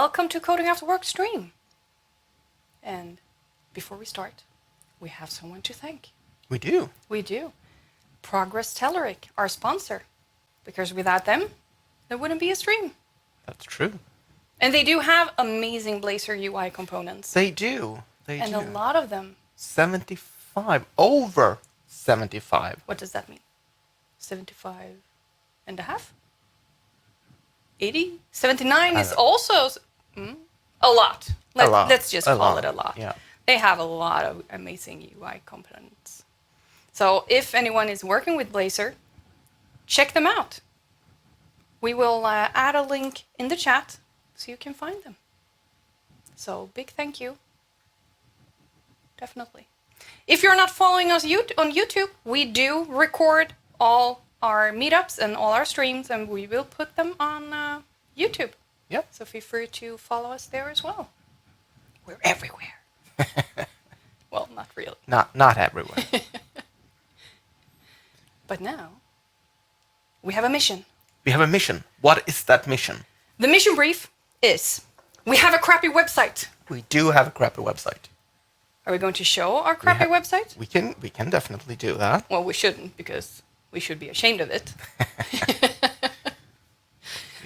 Welcome to Coding After Work stream. And before we start, we have someone to thank. We do. We do. Progress Telleric, our sponsor. Because without them, there wouldn't be a stream. That's true. And they do have amazing Blazor UI components. They do. And a lot of them. 75. Over 75. What does that mean? 75 and a half? 80? 79 is also a lot. Let's just call it a lot. Yeah. They have a lot of amazing UI components. So if anyone is working with Blazor, check them out. We will add a link in the chat so you can find them. So big thank you. Definitely. If you're not following us on YouTube, we do record all our meetups and all our streams, and we will put them on YouTube. Yep. So feel free to follow us there as well. We're everywhere. Well, not really. Not everywhere. But now, we have a mission. We have a mission. What is that mission? The mission brief is, we have a crappy website. We do have a crappy website. Are we going to show our crappy website? We can definitely do that. Well, we shouldn't, because we should be ashamed of it.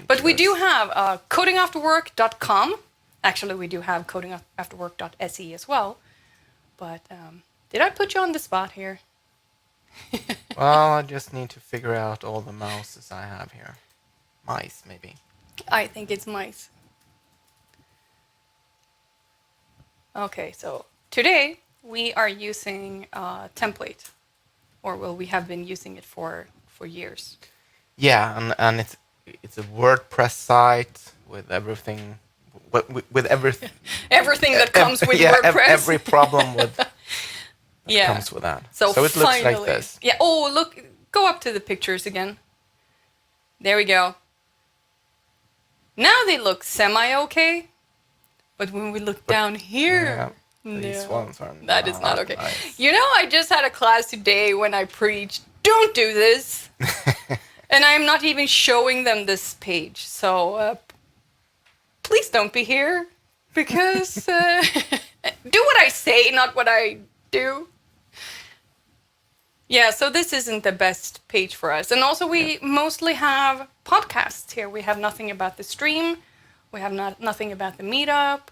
But we do have codingafterwork.com. Actually, we do have codingafterwork.se as well. But did I put you on the spot here? Well, I just need to figure out all the mouses I have here. Mice, maybe. I think it's mice. Okay, so today we are using a template. Or, well, we have been using it for years. Yeah, and it's a WordPress site with everything, with everything. Everything that comes with yeah, WordPress. Every problem comes with that. So it looks like this. Yeah. Oh, look! Go up to the pictures again. There we go. Now they look semi-okay, but when we look down here, these ones are that is not okay. Nice. You know, I just had a class today when I preached, "Don't do this," and I'm not even showing them this page. So please don't be here, because do what I say, not what I do. Yeah, so this isn't the best page for us. And also we mostly have podcasts here. We have nothing about the stream. We have nothing about the meetup.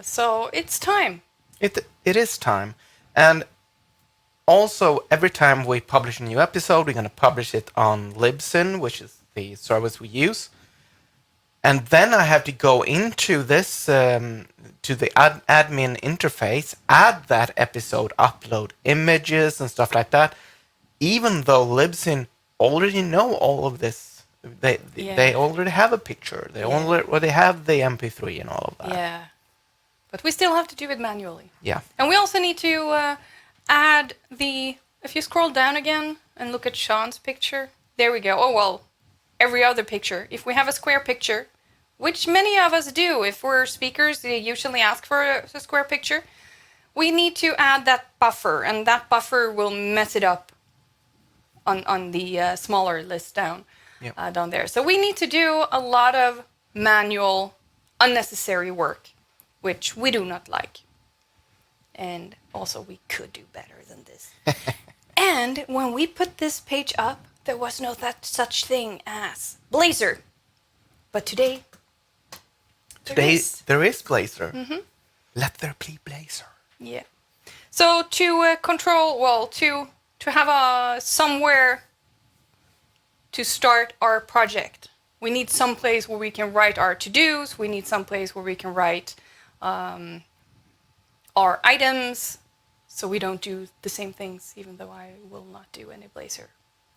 So it's time. It is time. And also, every time we publish a new episode, we're going to publish it on Libsyn, which is the service we use. And then I have to go into this, to the admin interface, add that episode, upload images and stuff like that. Even though Libsyn already know all of this, they already have a picture. They already have the MP3 and all of that. Yeah, but we still have to do it manually. Yeah. And we also need to add if you scroll down again and look at Sean's picture, there we go. Oh, well, every other picture. If we have a square picture, which many of us do, if we're speakers, they usually ask for a square picture, we need to add that buffer, and that buffer will mess it up on the smaller list down there. So we need to do a lot of manual, unnecessary work, which we do not like. And also, we could do better than this. And when we put this page up, there was no such thing as Blazor. But today there is Blazor. Mm-hmm. Let there be Blazor. Yeah. So to to have somewhere to start our project, we need some place where we can write our to-dos. We need some place where we can write our items, so we don't do the same things. Even though I will not do any Blazor,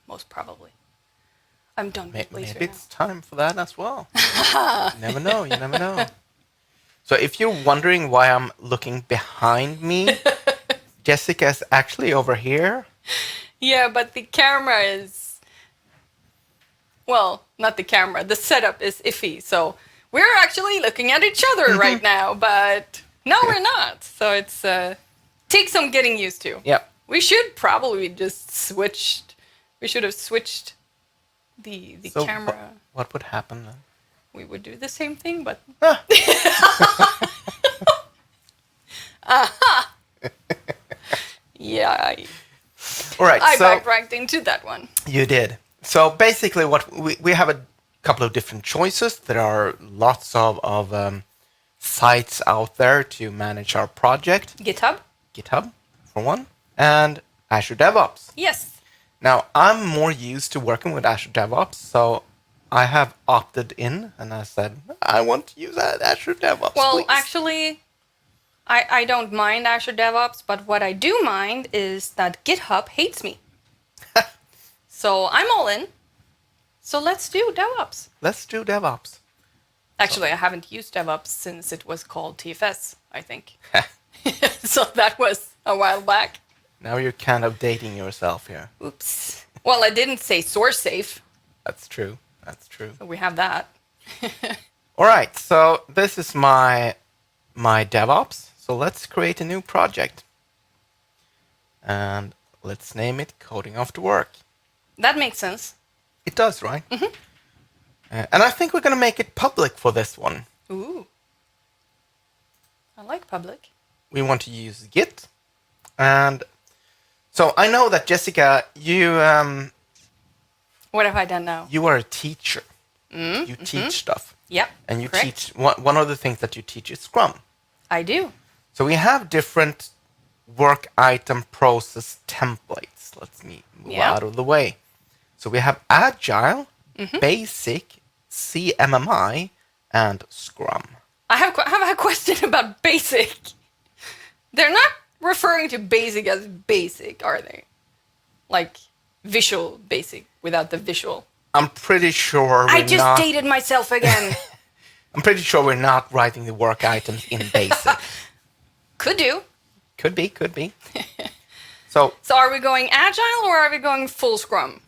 most probably. I'm done with Blazor Maybe it's time for that as well. You never know. So if you're wondering why I'm looking behind me, Jessica's actually over here. Yeah, but the camera is... Well, not the camera. The setup is iffy, so we're actually looking at each other right now, but no, we're not. So it's takes some getting used to. Yep. We should probably just switched. We should have switched the camera. What would happen then? we would do the same thing, but Ah. yeah, All right, I so backtracked into that one. you did. So basically, what we have a couple of different choices. There are lots of sites out there to manage our project. GitHub, for one, and Azure DevOps. Yes. Now, I'm more used to working with Azure DevOps, so I have opted in, and I said, I want to use Azure DevOps, Well, please. actually, I don't mind Azure DevOps, but what I do mind is that GitHub hates me. So I'm all in. So let's do DevOps. Let's do DevOps. Actually, I haven't used DevOps since it was called TFS, I think. So that was a while back. Now you're kind of dating yourself here. Oops. Well, I didn't say source safe, That's true. That's true. so we have that. All right, so this is my DevOps. So let's create a new project. And let's name it Coding After Work. That makes sense. It does, right? Mm-hmm. And I think we're going to make it public for this one. Ooh. I like public. We want to use Git. And so I know that, Jessica, you What have I done now? you are a teacher. You teach stuff. Yep. And you correct. teach, one of the things that you teach is Scrum. I do. So we have different work item process templates. Let's move Yeah. out of the way. So we have Agile, Basic, CMMI, and Scrum. I have a question about basic. They're not referring to basic as basic, are they? Like visual basic without the visual. I'm pretty sure I just dated myself again. I'm pretty sure we're not writing the work items in Basic. Could do. Could be. So So are we going agile or are we going full scrum?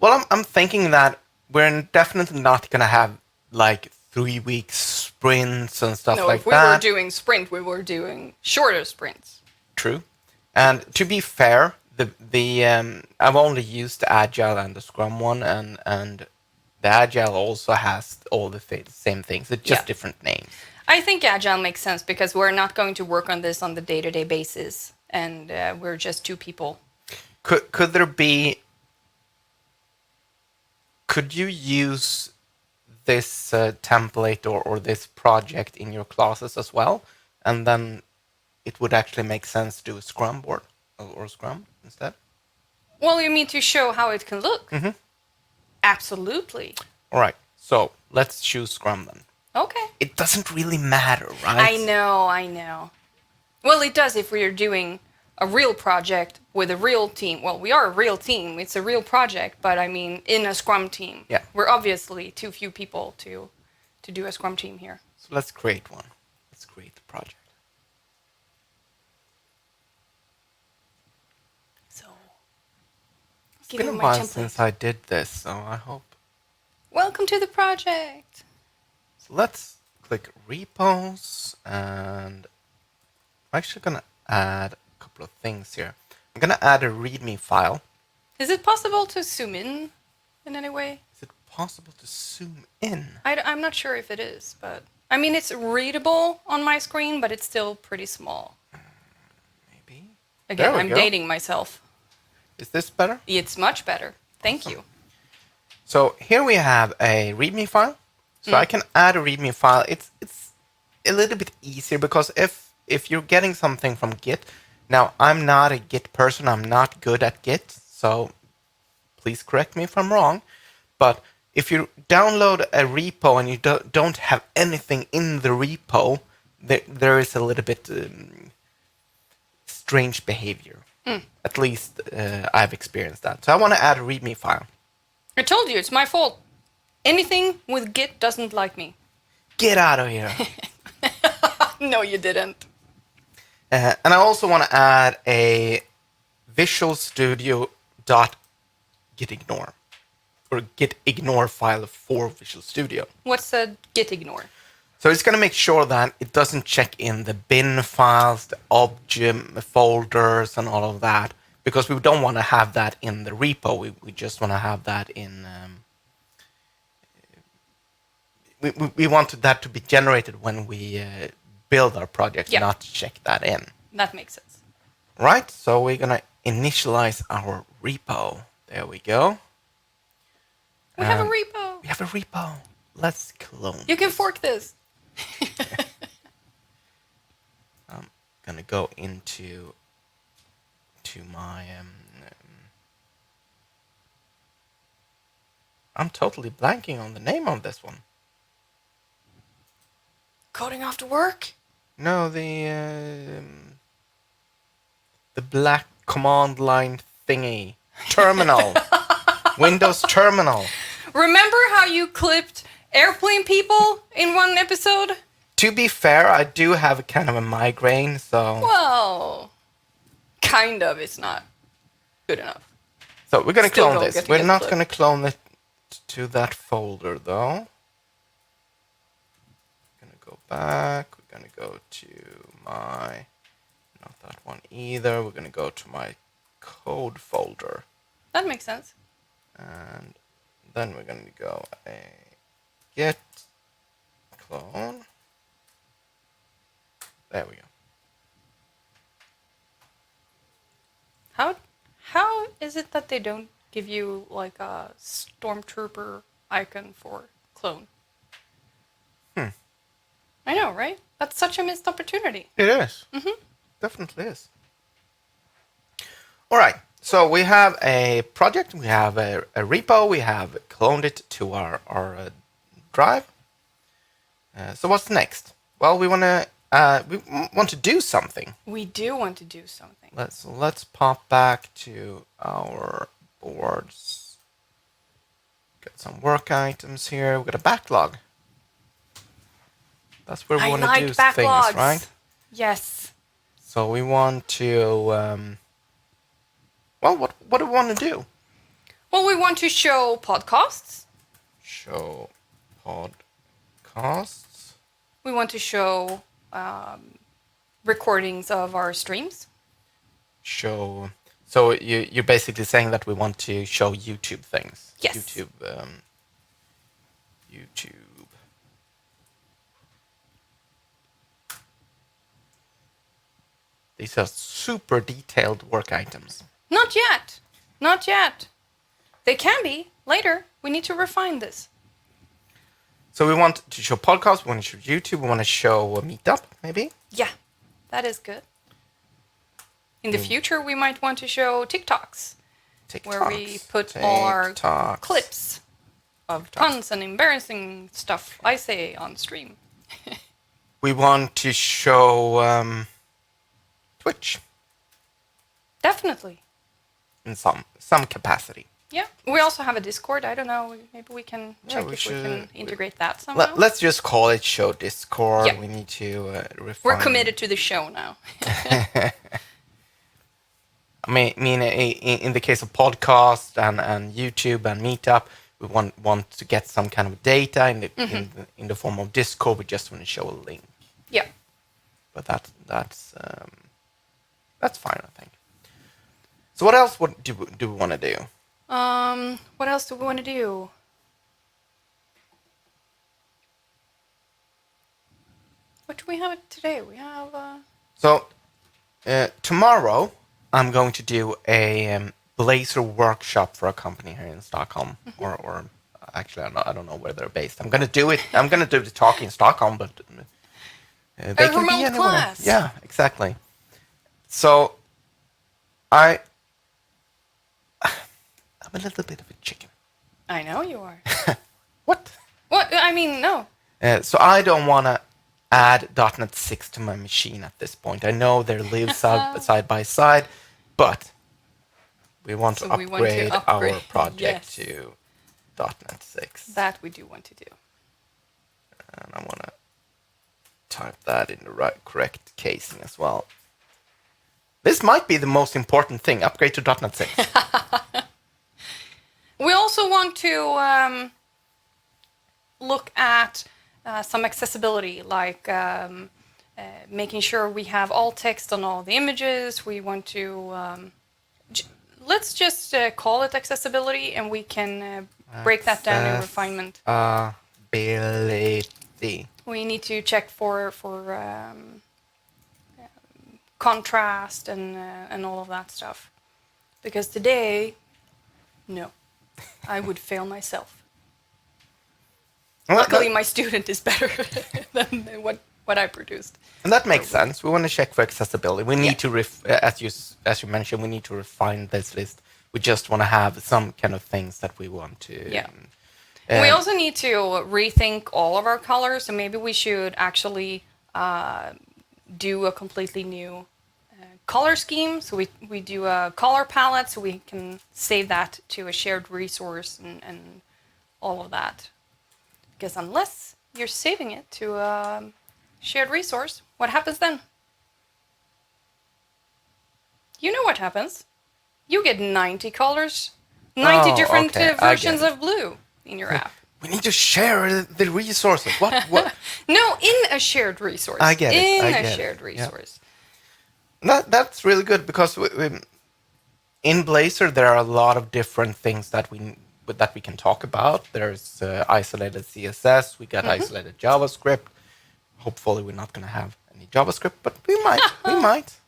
well, I'm thinking that we're definitely not gonna have like 3-week sprints and stuff No, like if we that. were doing sprint, we were doing shorter sprints. True. And to be fair, the I've only used the Agile and the Scrum one, and the Agile also has all the same things. It's just Yeah. different names. I think agile makes sense because we're not going to work on this on the day-to-day basis, and we're just two people. Could there be? Could you use this template or this project in your classes as well, and then it would actually make sense to do a Scrum board or Scrum instead? Well, you mean to show how it can look? Mhm. Absolutely. All right. So let's choose Scrum then. Okay. It doesn't really matter, right? I know. Well, it does if we are doing a real project with a real team. Well, we are a real team. It's a real project, but I mean, in a Scrum team. Yeah. We're obviously too few people to do a Scrum team here. So let's create one. Let's create the project. So, It's give been me a my while template. since I did this, so I hope. Welcome to the project. So let's click repos, and I'm actually gonna add a couple of things here. I'm gonna add a Readme file. Is it possible to zoom in any way? Is it possible to zoom in? I'm not sure if it is, but I mean, it's readable on my screen, but it's still pretty small. Maybe. Again, There we I'm go. dating myself. Is this better? It's much better. Thank you. So here we have a Readme file. So I can add a Readme file. It's a little bit easier because if you're getting something from Git, now I'm not a Git person. I'm not good at Git, so please correct me if I'm wrong. But if you download a repo and you don't have anything in the repo, there is a little bit strange behavior. At least I've experienced that. So I want to add a Readme file. I told you, it's my fault. Anything with Git doesn't like me. Get out of here. No, you didn't. And I also want to add a Visual Studio .gitignore or gitignore file for Visual Studio. What's a Git ignore? So it's going to make sure that it doesn't check in the bin files, the object folders, and all of that, because we don't want to have that in the repo. We just want to have that in we want that to be generated when we build our project, Yeah. not check that in. That makes sense. Right, so we're gonna initialize our repo. There we go. We have a repo. We have a repo. Let's clone. You can this. fork this. I'm gonna go into my. I'm totally blanking on the name of this one. Coding after work? No, the black command line thingy. Terminal. Windows Terminal. Remember how you clipped airplane people in one episode? To be fair, I do have a kind of a migraine, so... Well, kind of. It's not good enough. So we're going to Still clone don't this. get to We're get not clipped. going to clone it to that folder, though. Going to go back. We're going to go to my... Not that one either. We're going to go to my code folder. That makes sense. And then we're going to go git clone. There we go. How is it that they don't give you like a stormtrooper icon for clone? I know, right? That's such a missed opportunity. It is. Definitely is. All right. So we have a project, we have a repo, we have cloned it to our drive. So what's next? Well, we want to do something. We do want to do something. Let's pop back to our boards. Got some work items here. We've got a backlog. That's where we want to do things, right? Yes. So we want to. Well, what do we want to do? Well, we want to show podcasts. Show podcasts. We want to show recordings of our streams. Show. So you're basically saying that we want to show YouTube things. Yes. YouTube. These are super detailed work items. Not yet. Not yet. They can be later. We need to refine this. So we want to show podcasts, we want to show YouTube, we want to show a meetup, maybe? Yeah, that is good. In the future, we might want to show TikToks, where we put all our clips of tons and embarrassing stuff I say on stream. We want to show Twitch Definitely. in some capacity. Yeah. We also have a Discord. I don't know. Maybe we can check we if should- we can integrate that somehow. Let's just call it Show Discord. Yeah. We need to refine. We're committed to the show now. I mean, in the case of podcast and YouTube and Meetup, we want to get some kind of data in the form of Discord. We just want to show a link. Yeah. But that's fine, I think. So what else do we want to do? What else do we want to do? What do we have today? We have So tomorrow I'm going to do a Blazor workshop for a company here in Stockholm, or actually I don't know where they're based. I'm gonna do it. I'm gonna do the talk in Stockholm, but they can remote be anywhere. class. Yeah, exactly. So I'm a little bit of a chicken. I know you are. What? What? I mean, no. So I don't want to add .NET 6 to my machine at this point. I know they live side by side, but we want to upgrade our project yes. to .NET 6. That we do want to do. And I want to type that in the correct casing as well. This might be the most important thing, upgrade to .NET 6. We also want to look at some accessibility, like making sure we have all text on all the images. We want to, let's just call it accessibility, and we can break that down in refinement. accessibility. We need to check for contrast and all of that stuff. Because today, no, I would fail myself. Luckily, my student is better than what I produced. And that makes sense. We want to check for accessibility. We need to, as you mentioned, we need to refine this list. We just want to have some kind of things that we want to. Yeah. We also need to rethink all of our colors, so maybe we should actually do a completely new color scheme. So we do a color palette, so we can save that to a shared resource and all of that. Because unless you're saving it to a shared resource, what happens then? You know what happens. You get 90 colors, 90 different versions of blue in your app. We need to share the resources. What? No, in a shared resource. I get it. In a shared resource. Yeah. That's really good because in Blazor there are a lot of different things that we can talk about. There's isolated CSS. We got isolated JavaScript. Hopefully, we're not going to have any JavaScript, but we might. We might.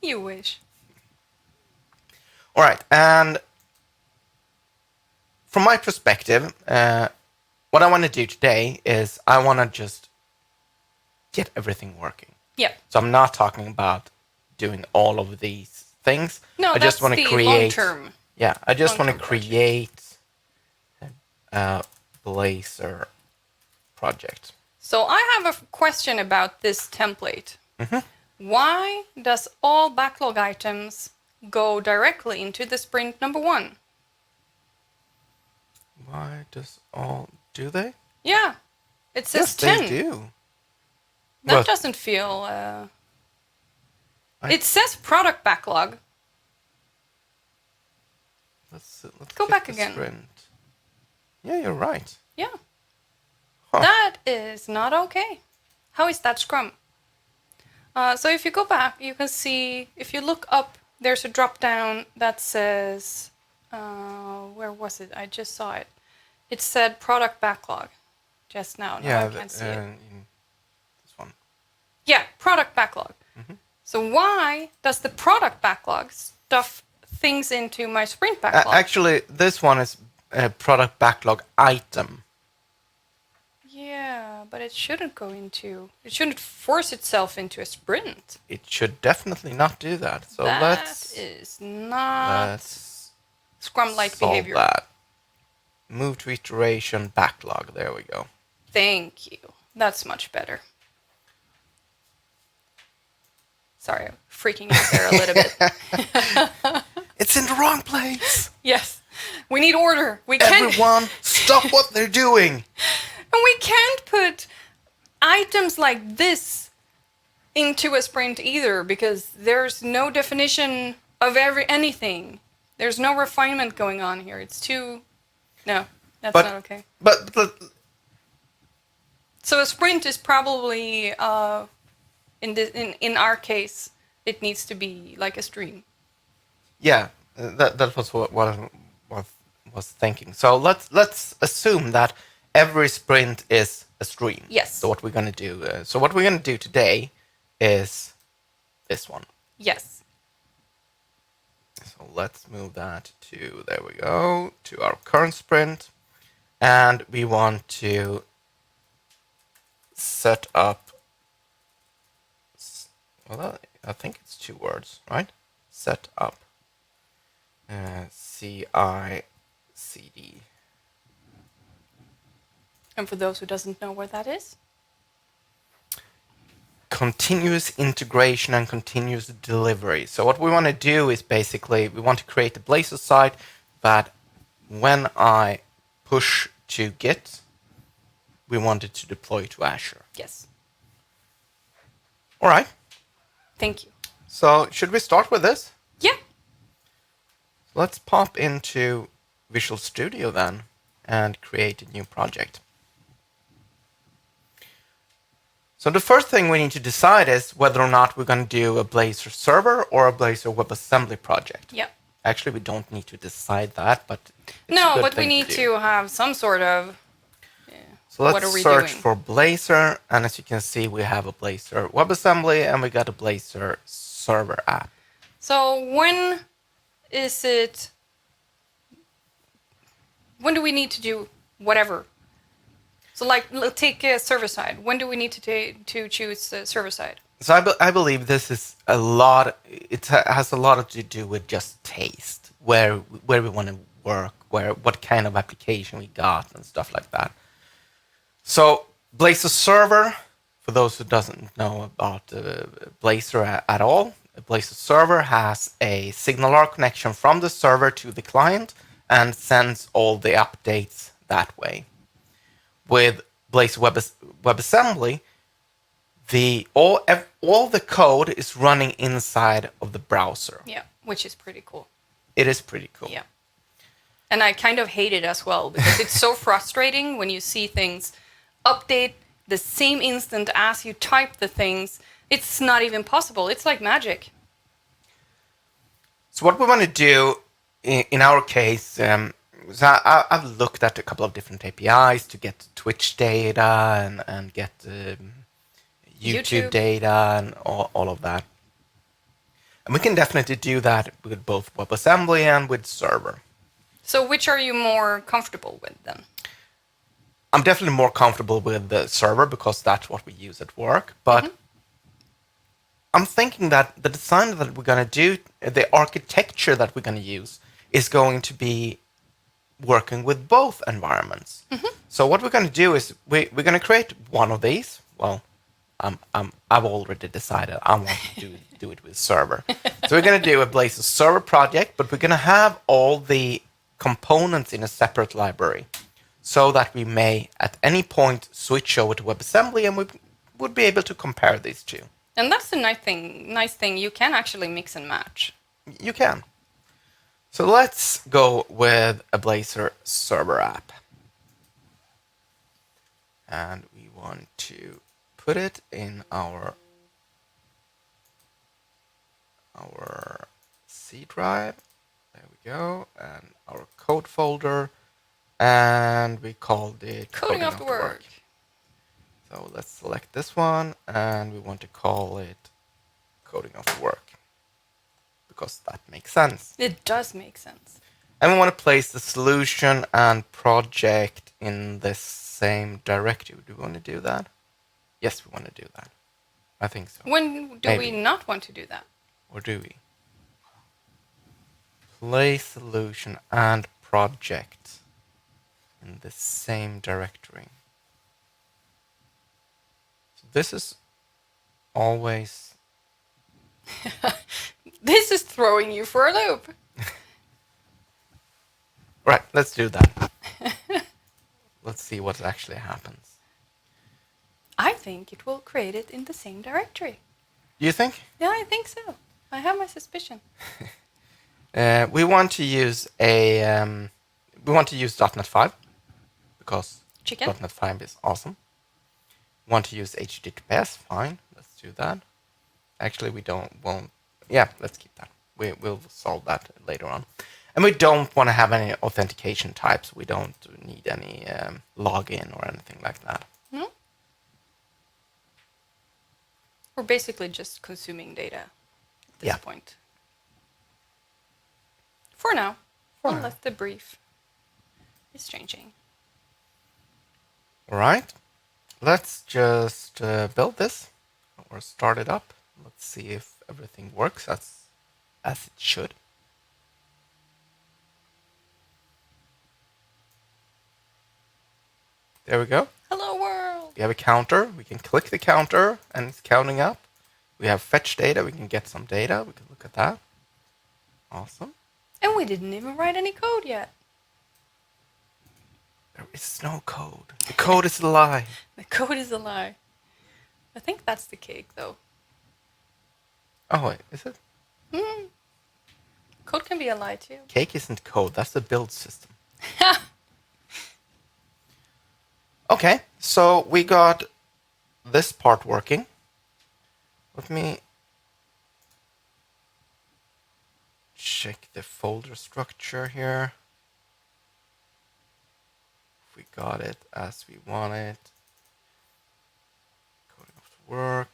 You wish. All right, and from my perspective, what I want to do today is I want to just get everything working. Yeah. So I'm not talking about doing all of these things. No, I just want to create. Long-term. Yeah, I just want to create a Blazor project. So I have a question about this template. Why does all backlog items go directly into the sprint number 1? Why does all... Do they? Yeah. It says 10. They do. That doesn't feel... It says product backlog. Let's go back again. Sprint. Yeah, you're right. Yeah. Huh. That is not okay. How is that Scrum? So if you go back, you can see, if you look up, there's a drop down that says, where was it? I just saw it. It said product backlog just now. No, I can't see it. This one. Yeah, product backlog. So why does the product backlog stuff things into my sprint backlog? Actually, this one is a product backlog item. Yeah, but it shouldn't go into... It shouldn't force itself into a sprint. It should definitely not do that. So that is not Scrum-like behavior. That. Move to iteration backlog. There we go. Thank you. That's much better. Sorry, I'm freaking out there a little bit. It's in the wrong place. Yes. We need order. Everyone, stop what they're doing. And we can't put items like this into a sprint either, because there's no definition of anything. There's no refinement going on here. It's too... No, that's not okay. But so a sprint is probably, in our case, it needs to be like a stream. Yeah, that was what I was thinking. So let's assume that every sprint is a stream. Yes. So what we're going to do? What we're going to do today is this one. Yes. So let's move that to, there we go, to our current sprint. And we want to set up, well, I think it's 2 words, right? Set up CI/CD. And for those who doesn't know what that is? Continuous integration and continuous delivery. So what we want to do is basically, we want to create a Blazor site that when I push to Git, we want it to deploy to Azure. Yes. All right. Thank you. So should we start with this? Yeah. Let's pop into Visual Studio then and create a new project. So the first thing we need to decide is whether or not we're going to do a Blazor server or a Blazor WebAssembly project. Yeah. Actually, we don't need to decide that, but no, but we need to have some sort of So What let's are we search doing? for Blazor, and as you can see, we have a Blazor WebAssembly, and we got a Blazor server app. So when is it? When do we need to do whatever? So like, take server side. When do we need to choose server side? So I believe this is a lot. Has a lot to do with just taste, where we want to work, what kind of application we got, and stuff like that. So Blazor server, for those who doesn't know about Blazor at all, Blazor server has a SignalR connection from the server to the client and sends all the updates that way. With Blazor WebAssembly, all the code is running inside of the browser. Yeah, which is pretty cool. It is pretty cool. Yeah. And I kind of hate it as well because it's so frustrating when you see things update the same instant as you type the things. It's not even possible. It's like magic. So what we want to do in our case, so I've looked at a couple of different APIs to get Twitch data and get YouTube data and all of that. And we can definitely do that with both WebAssembly and with server. So which are you more comfortable with then? I'm definitely more comfortable with the server because that's what we use at work. But I'm thinking that the design that we're going to do, the architecture that we're going to use, is going to be working with both environments. So what we're going to do is we're going to create one of these. Well, I've already decided I want to do it with server. So we're going to do a Blazor server project, but we're going to have all the components in a separate library so that we may at any point switch over to WebAssembly and we would be able to compare these two. And that's the nice thing. You can actually mix and match. You can. So let's go with a Blazor server app. And we want to put it in our C drive. There we go. And our code folder. And we called it Coding After Work. So let's select this one. And we want to call it Coding After Work. Because that makes sense. It does make sense. And we want to place the solution and project in the same directory. Do we want to do that? Yes, we want to do that. I think so. When do we not want to do that? Or do we? Place solution and project in the same directory. So this is always... This is throwing you for a loop. Right, let's do that. Let's see what actually happens. I think it will create it in the same directory. You think? Yeah, I think so. I have my suspicion. We want to use .NET 5 because Chicken? .NET 5 is awesome. We want to use HTTPS, fine. Let's do that. Actually, let's keep that. We'll solve that later on. And we don't want to have any authentication types. We don't need any login or anything like that. No? We're basically just consuming data at this point. For now. Unless the brief is changing. All right. Let's just build this or start it up. Let's see if everything works as it should. There we go. Hello world. We have a counter. We can click the counter and it's counting up. We have fetch data. We can get some data. We can look at that. Awesome. And we didn't even write any code yet. There is no code. The code is a lie. The code is a lie. I think that's the cake, though. Oh, wait. Is it? Code can be a lie, too. Cake isn't code. That's the build system. Okay. So we got this part working. Let me check the folder structure here. If we got it as we want it. Coding after work.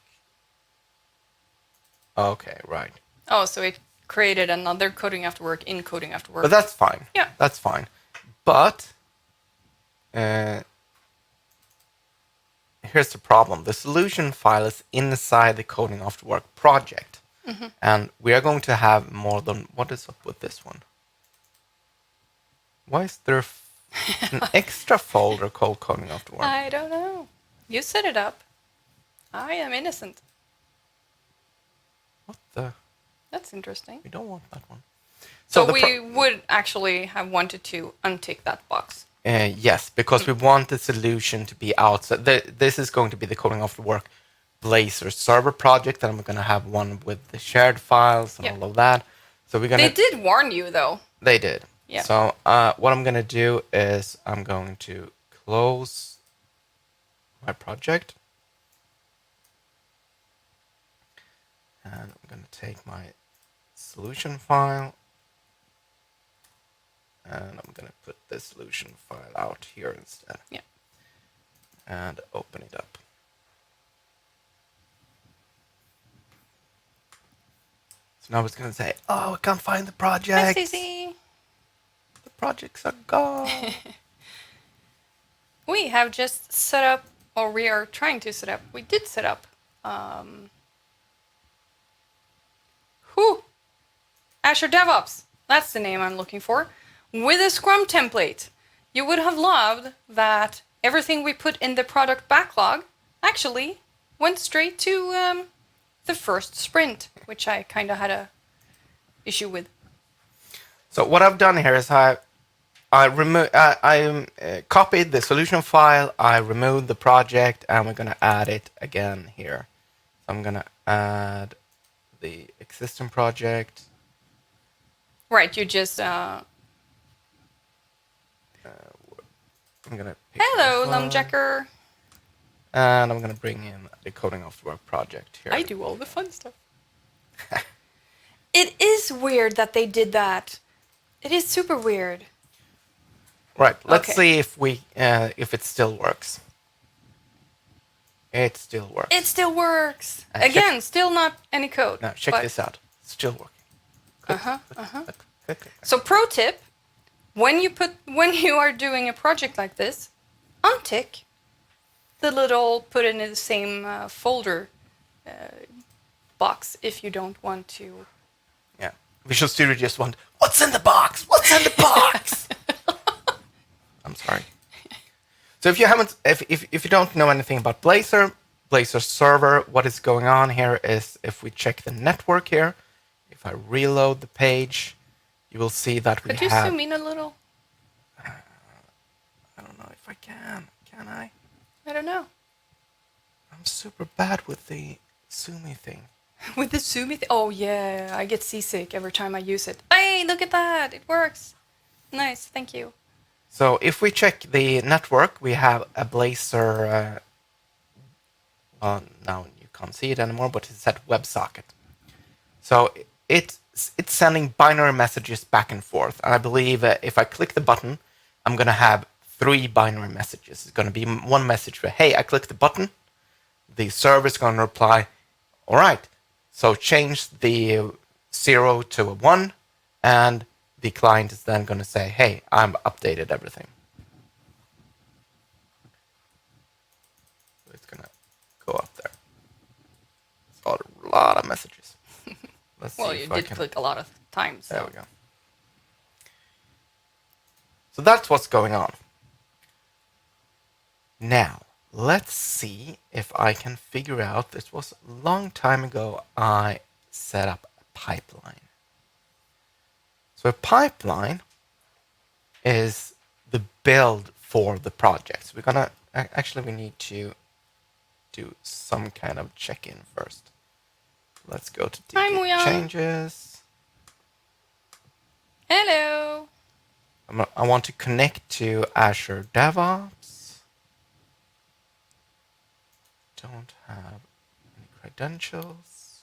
Okay, right. Oh, so it created another coding after work in coding after work. But that's fine. Yeah. That's fine. But here's the problem. The solution file is inside the coding after work project. Mm-hmm. And we are going to have more than... What is up with this one? Why is there an extra folder called coding after work? I don't know. You set it up. I am innocent. What the... That's interesting. We don't want that one. So we would actually have wanted to untick that box. Yes, because we want the solution to be outside. This is going to be the coding after work Blazor server project, and I'm going to have one with the shared files and all of that. So we're going to... They did warn you, though. They did. Yeah. So what I'm going to do is I'm going to close my project. And I'm going to take my solution file. And I'm going to put the solution file out here instead. Yeah. And open it up. So now it's going to say, oh, I can't find the project. That's easy. The projects are gone. We have just set up, or we are trying to set up, we did set up, Azure DevOps. That's the name I'm looking for. With a Scrum template. You would have loved that everything we put in the product backlog actually went straight to the first sprint, which I kind of had a issue with. So what I've done here is I copied the solution file, I removed the project, and we're going to add it again here. So I'm going to add the existing project. Right, you just... I'm going to Hello, Lumjacker. And I'm going to bring in the coding after work project here. I do all the fun stuff. It is weird that they did that. It is super weird. Right, let's see if it still works. It still works. It still works. Again, still not any code. Now, check this out. It's still working. So pro tip, when you are doing a project like this, untick the little put it in the same folder box if you don't want to. Yeah. Visual Studio just want, what's in the box? What's in the box? I'm sorry. So if you haven't, if you don't know anything about Blazor server, what is going on here is if we check the network here, if I reload the page, you will see that we have... Could you zoom in a little? I don't know if I can. Can I? I don't know. I'm super bad with the zoomy thing. With the zoomy thing? Oh yeah, I get seasick every time I use it. Hey, look at that! It works. Nice, thank you. So if we check the network, we have a Blazor... well, now you can't see it anymore, but it's at WebSocket. So it's sending binary messages back and forth. And I believe if I click the button, I'm going to have 3 binary messages. It's going to be one message for, hey, I clicked the button. The server is going to reply, all right, so change the 0 to a 1, and the client is then going to say, hey, I've updated everything. So it's going to go up there. It's a lot of messages. Let's Well, see you if I did can... click a lot of times. So. There we go. So that's what's going on. Now, let's see if I can figure out, this was a long time ago, I set up a pipeline. So a pipeline is the build for the project. So we're gonna, actually we need to do some kind of check-in first. Let's go to DB changes. Hello. I want to connect to Azure DevOps. Don't have any credentials.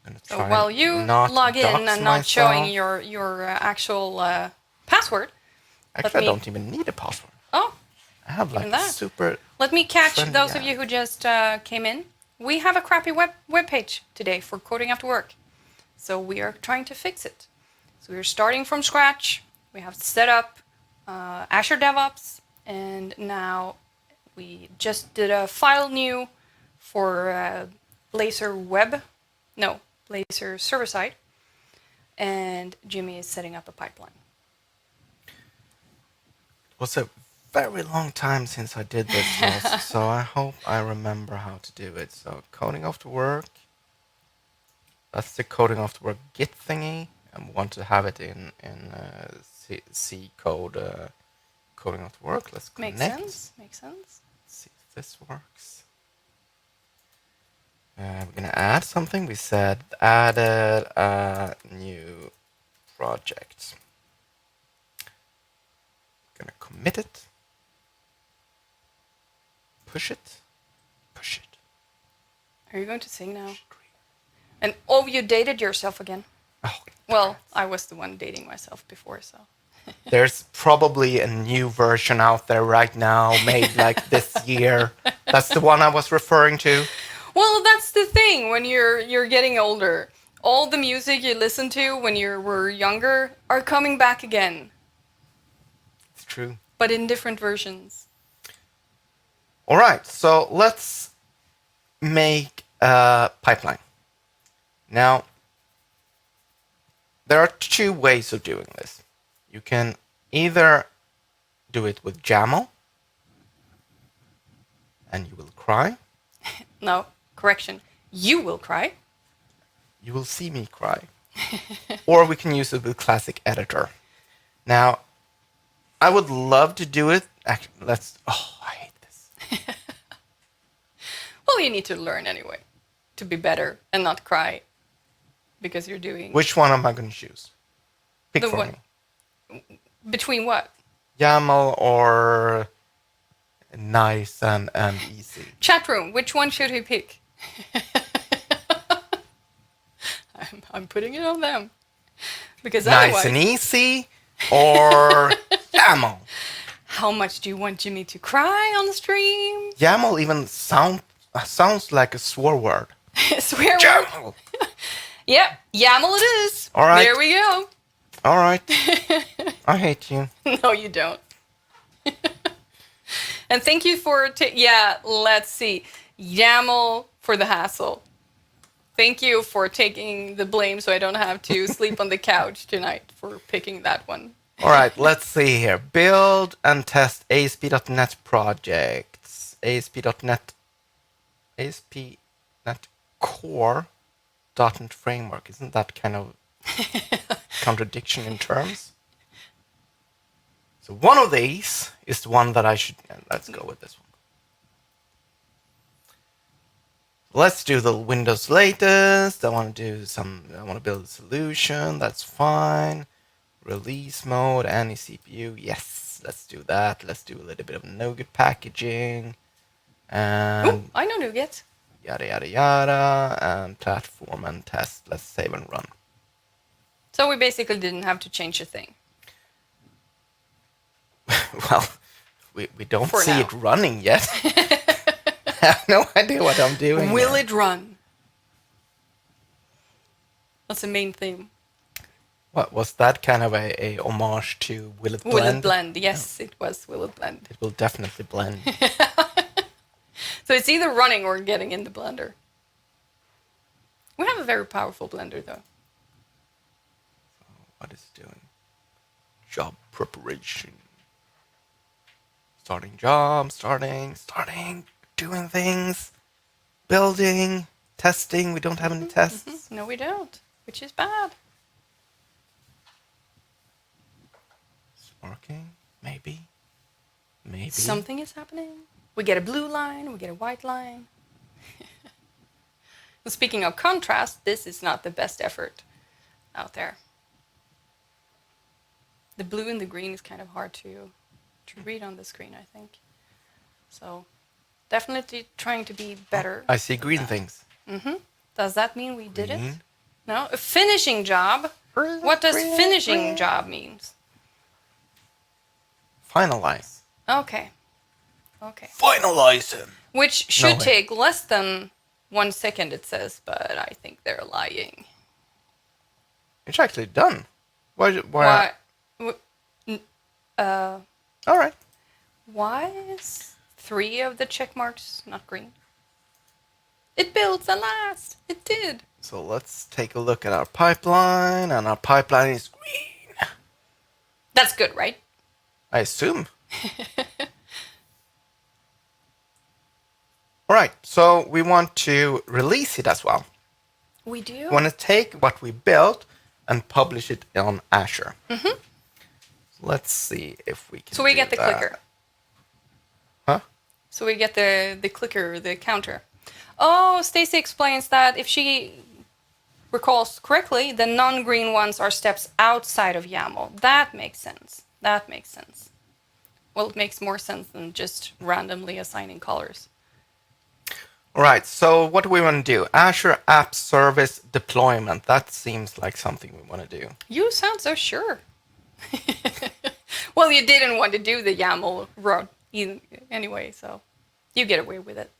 I'm gonna try Well, you log in and not showing your actual password. Actually, I don't even need a password. I have like Even that. super. Let me catch friendly those of app. you who just came in. We have a crappy web page today for Coding After Work. So we are trying to fix it. So we're starting from scratch. We have set up Azure DevOps, and now we just did a file new for Blazor web. No, Blazor server side. And Jimmy is setting up a pipeline. It was a very long time since I did this list, so I hope I remember how to do it. So coding after work. That's the coding after work Git thingy, and we want to have it in C code coding after work. Let's connect. Makes sense. Let's see if this works. We're gonna add something. We said added a new project. Gonna commit it. Push it. Push it. Are you going to sing now? And oh, you dated yourself again. Oh, Well, I was the one dating myself before, so. there's probably a new version out there right now, made like this year. That's the one I was referring to. Well, that's the thing when you're getting older. All the music you listened to when you were younger are coming back again, It's true. but in different versions. All right, so let's make a pipeline. Now, there are two ways of doing this. You can either do it with YAML, and you will cry. No, correction. You will cry. You will see me cry. Or we can use it with Classic Editor. Now, I would love to do it. Actually, I hate this. Well, you need to learn anyway to be better and not cry because you're doing. Which one am I going to choose? Pick The for one- me. Between what? YAML or nice and easy? Chat room, which one should we pick? I'm putting it on them. Because Nice otherwise, and easy or YAML? how much do you want Jimmy to cry on the stream? YAML even sounds like a swear word. Swear word. YAML! Yep, YAML it is. All right. There we go. All right. I hate you. No, you don't. And thank you for, let's see. YAML for the hassle. Thank you for taking the blame so I don't have to sleep on the couch tonight for picking that one. All right, let's see here. Build and test ASP.NET projects. ASP.NET Core .NET Framework. Isn't that kind of contradiction in terms? So one of these is the one that I should... Let's go with this one. Let's do the Windows latest. I want to build a solution. That's fine. Release mode, any CPU. Yes, let's do that. Let's do a little bit of NuGet packaging. And I know NuGet. yada, yada, yada. And platform and test. Let's save and run. So we basically didn't have to change a thing. Well, we don't For see now. it running yet. I have no idea what I'm doing. Will here. it run? That's the main theme. What was that kind of a homage to Will It Blend? Will it blend? Yes, it was Will it blend. It will definitely blend. So it's either running or getting in the blender. We have a very powerful blender though. What is it doing? Job preparation. Starting job, starting, doing things, building, testing. We don't have any tests. No, we don't, which is bad. It's working, maybe. Something is happening. We get a blue line, we get a white line. And speaking of contrast, this is not the best effort out there. The blue and the green is kind of hard to read on the screen, I think. So definitely trying to be better. I see green things. Does that mean we did it? Green. No, a finishing job. Green, What does green, finishing green. job means? Finalize. Okay. Okay. Finalize him. Which should way. take less than 1 second, it says, but I think they're lying. It's actually done. Why? Why? Uh, All right. why is 3 of the check marks not green? It builds at last. It did. So let's take a look at our pipeline, and our pipeline is green. That's good, right? I assume. All right. So we want to release it as well. We do. We want to take what we built and publish it on Azure. Mm-hmm. So let's see if we can. So we do get the that. clicker. Huh? So we get the clicker, the counter. Oh, Stacy explains that if she recalls correctly, the non-green ones are steps outside of YAML. That makes sense. That makes sense. Well, it makes more sense than just randomly assigning colors. All right. So what do we want to do? Azure App Service Deployment. That seems like something we want to do. You sound so sure. Well, you didn't want to do the YAML run anyway, so you get away with it.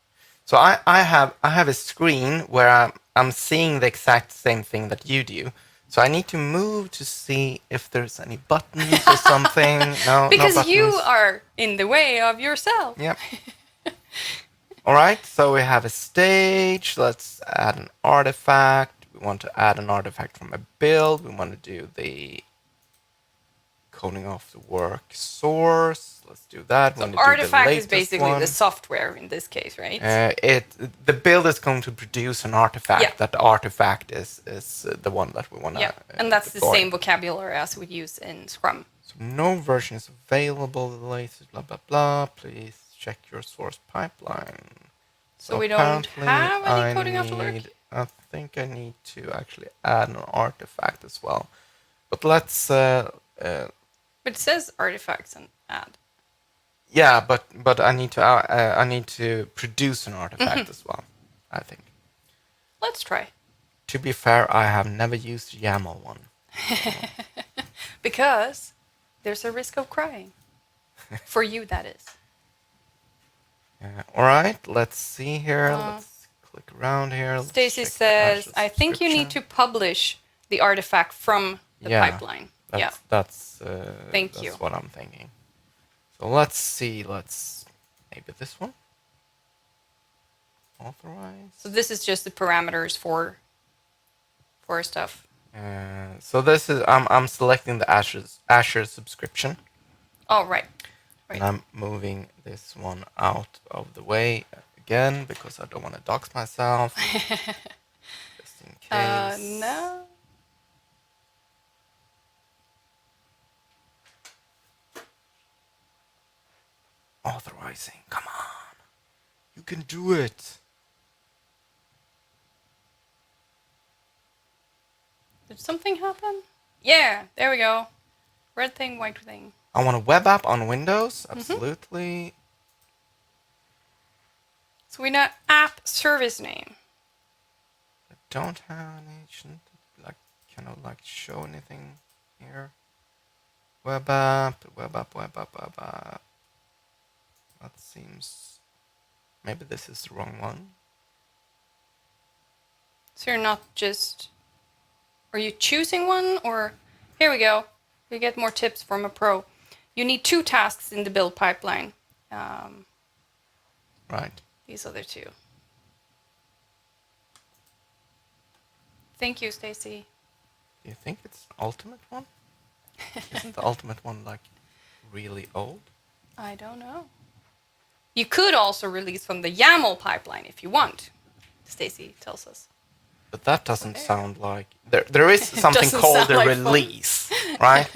So I have a screen where I'm seeing the exact same thing that you do. So I need to move to see if there's any buttons or something. No, because no buttons. you are in the way of yourself. Yep. All right. So we have a stage. Let's add an artifact. We want to add an artifact from a build. We want to do the coding off the work source. Let's do that. So artifact is basically the software in this case, right? The build is going to produce an artifact. Yeah. That the artifact is the one that we want to. Yeah, and that's deploy. the same vocabulary as we use in Scrum. So no version is available. The latest blah blah blah. Please check your source pipeline. So we don't have any coding off the work? I think I need to actually add an artifact as well. But let's. But it says artifacts and add. Yeah, but I need to produce an artifact as well. I think. Let's try. To be fair, I have never used YAML one. Because there's a risk of crying. For you, that is. All right, let's see here. Let's click around here. Stacy says, I think you need to publish the artifact from the pipeline. That's Thank you. That's what I'm thinking. So let's see. Maybe this one. Authorize. So this is just the parameters for stuff. So this is I'm selecting the Azure subscription. Oh, right. And I'm moving this one out of the way again because I don't want to dox myself. Just in case. No. Authorizing. Come on. You can do it. Did something happen? Yeah, there we go. Red thing, white thing. I want a web app on Windows. Absolutely. So we know app service name. I don't have any. Shouldn't like show anything here. Web app. That seems. Maybe this is the wrong one. So you're not just. Are you choosing one or? Here we go. We get more tips from a pro. You need 2 tasks in the build pipeline. Right. These other 2. Thank you, Stacy. Do you think it's an ultimate one? Isn't the ultimate one like really old? I don't know. You could also release from the YAML pipeline if you want, Stacy tells us. But that doesn't sound like there is something called a like release, right?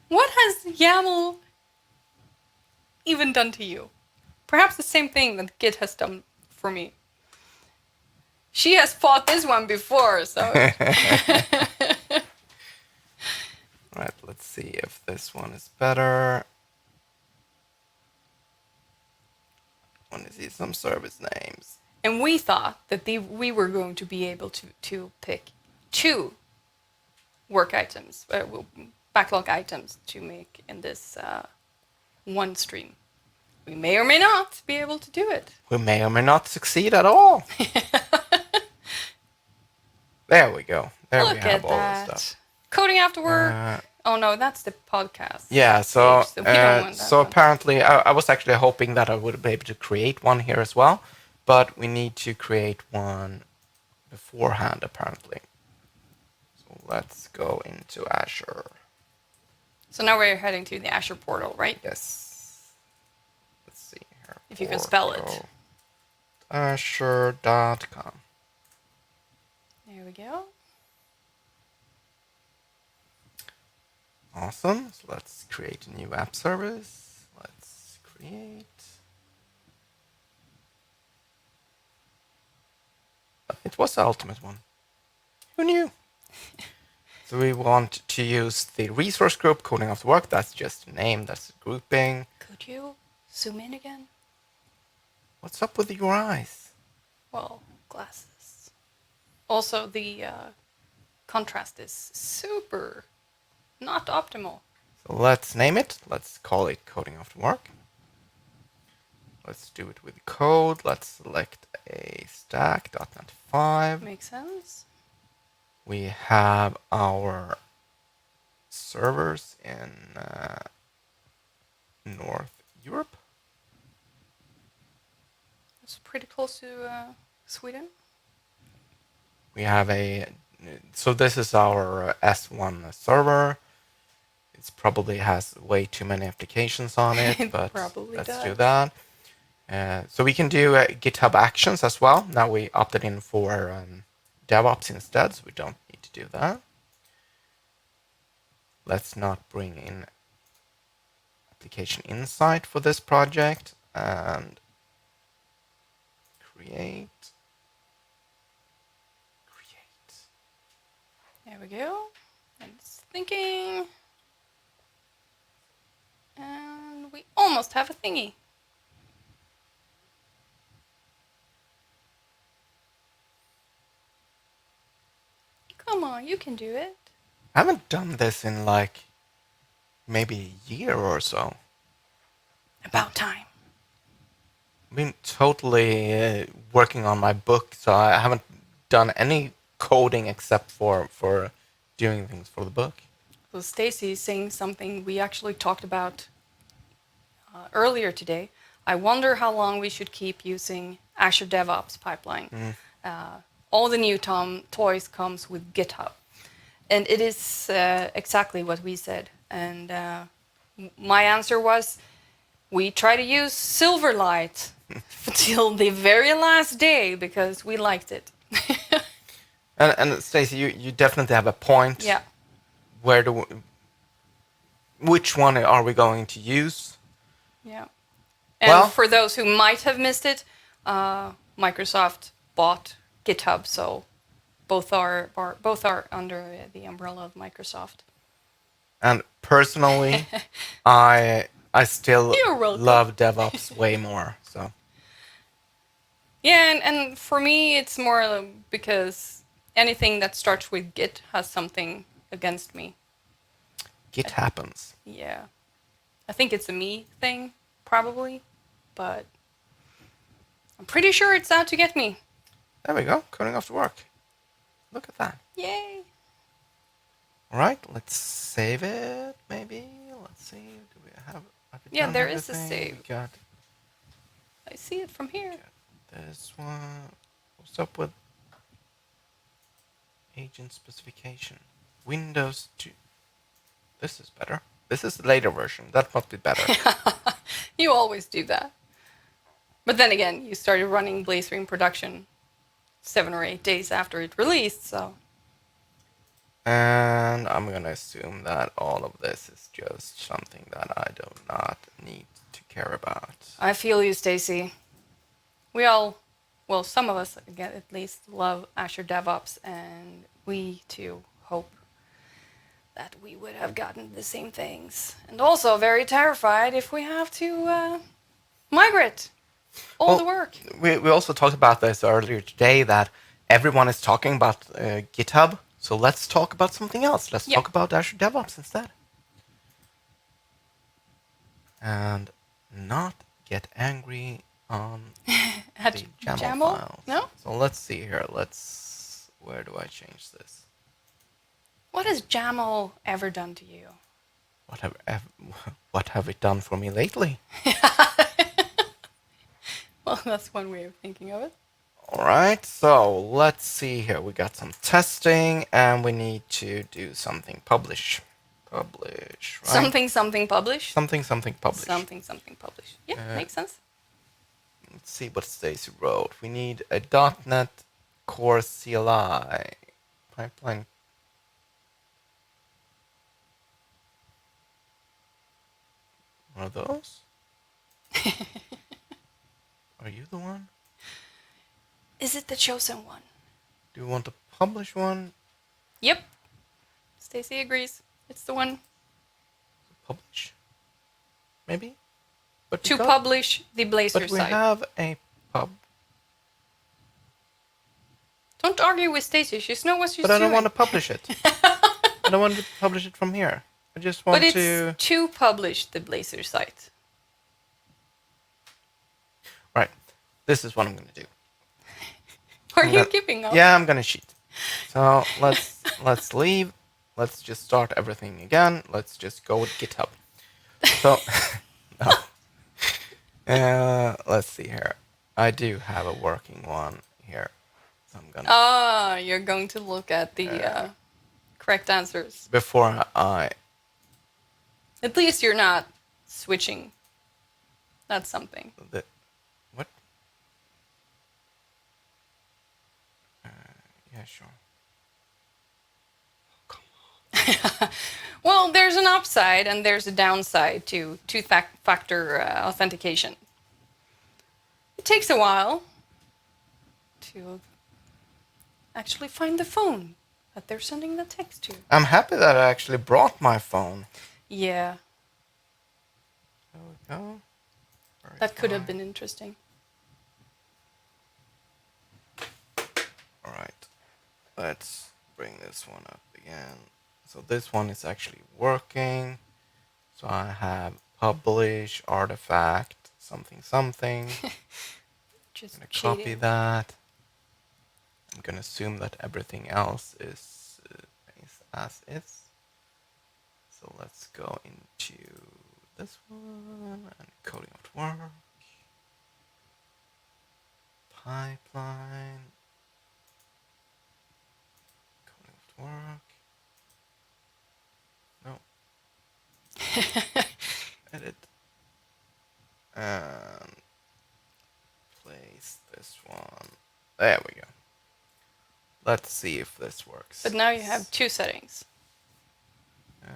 What has YAML even done to you? Perhaps the same thing that Git has done for me. She has fought this one before, so. Right, let's see if this one is better. I want to see some service names. And we thought that we were going to be able to pick 2 work items, backlog items to make in this one stream. We may or may not be able to do it. We may or may not succeed at all. There we go. There we Look have at all the that. stuff. Coding after work. Oh no, that's the podcast. Yeah, so page, we don't want that so one. apparently I was actually hoping that I would be able to create one here as well, but we need to create one beforehand apparently. So let's go into Azure. So now we're heading to the Azure Portal, right? Yes. Let's see here. If you can spell it. Azure.com. There we go. Awesome. So let's create a new app service. Let's create. It was the ultimate one. Who knew? So we want to use the resource group coding after work. That's just a name. That's a grouping. Could you zoom in again? What's up with your eyes? Well, glasses. Also, the contrast is super not optimal. So let's name it. Let's call it coding after work. Let's do it with code. Let's select a stack, .NET 5. Makes sense. We have our servers in North Europe. It's pretty close to Sweden. We have so this is our S1 server. It probably has way too many applications on it, but let's do that. So we can do GitHub Actions as well. Now we opted in for DevOps instead, so we don't need to do that. Let's not bring in Application Insight for this project, and create. There we go. It's thinking. And we almost have a thingy. Come on, you can do it. I haven't done this in like maybe a year or so. About time. I've been totally working on my book, so I haven't done any coding except for doing things for the book. So Stacy is saying something we actually talked about earlier today. I wonder how long we should keep using Azure DevOps pipeline. All the new toys comes with GitHub. And it is exactly what we said. And my answer was, we try to use Silverlight until the very last day because we liked it. And Stacey, you definitely have a point. Yeah. Which one are we going to use? Yeah. And Well, for those who might have missed it, Microsoft bought GitHub, so both are under the umbrella of Microsoft. And personally, I still You're welcome. love DevOps way more. So Yeah, and for me, it's more because anything that starts with Git has something against me. Git happens. Yeah. I think it's a me thing, probably, but I'm pretty sure it's out to get me. There we go. Coding after work. Look at that. Yay. All right, let's save it. Maybe. Let's see. Do we have? We Yeah, done there is a everything? save. We got I see it from here. this one. What's up with agent specification? Windows 2. This is better. This is the later version. That must be better. You always do that. But then again, you started running Blazor in production 7 or 8 days after it released, so. And I'm going to assume that all of this is just something that I do not need to care about. I feel you, Stacy. We all, well, some of us at least love Azure DevOps, and we too hope that we would have gotten the same things. And also very terrified if we have to migrate all the work. We also talked about this earlier today, that everyone is talking about GitHub. So let's talk about something else. Let's talk about Azure DevOps instead. and not get angry on At the YAML Jaml? files. No? So let's see here. Where do I change this? What has Jaml ever done to you? What have it done for me lately? Well, that's one way of thinking of it. All right, so let's see here. We got some testing, and we need to do something publish. Publish, right? Something publish. Something publish. Something publish. Yeah, makes sense. Let's see what Stacy wrote. We need a .NET Core CLI pipeline. One of those? Are you the one? Is it the chosen one? Do you want to publish one? Yep. Stacy agrees. It's the one. Publish? Maybe? But To publish the Blazor But we site. have a pub. Don't argue with Stacy. She knows what she's doing. But I don't want to publish it. I don't want to publish it from here. I just want But to... it's to publish the Blazor site. Right. This is what I'm going to do. Are you giving up? Yeah, I'm going to cheat. So let's leave. Let's just start everything again. Let's just go with GitHub. So, no. Let's see here. I do have a working one here. So I'm gonna... Ah, you're going to look at the correct answers. Before I... At least you're not switching. That's something. What? Yeah, sure. Well, there's an upside and there's a downside to two-factor authentication. It takes a while to actually find the phone that they're sending the text to. I'm happy that I actually brought my phone. Yeah, There we go. Very that could have fine. been interesting. Alright. Let's bring this one up again. So this one is actually working. So I have publish artifact something. Just I'm gonna copy cheating. that. I'm gonna assume that everything else is as is. So let's go into this one and coding at work. Pipeline. Coding at work. No. Edit. And place this one. There we go. Let's see if this works. But now you have two settings. Uh,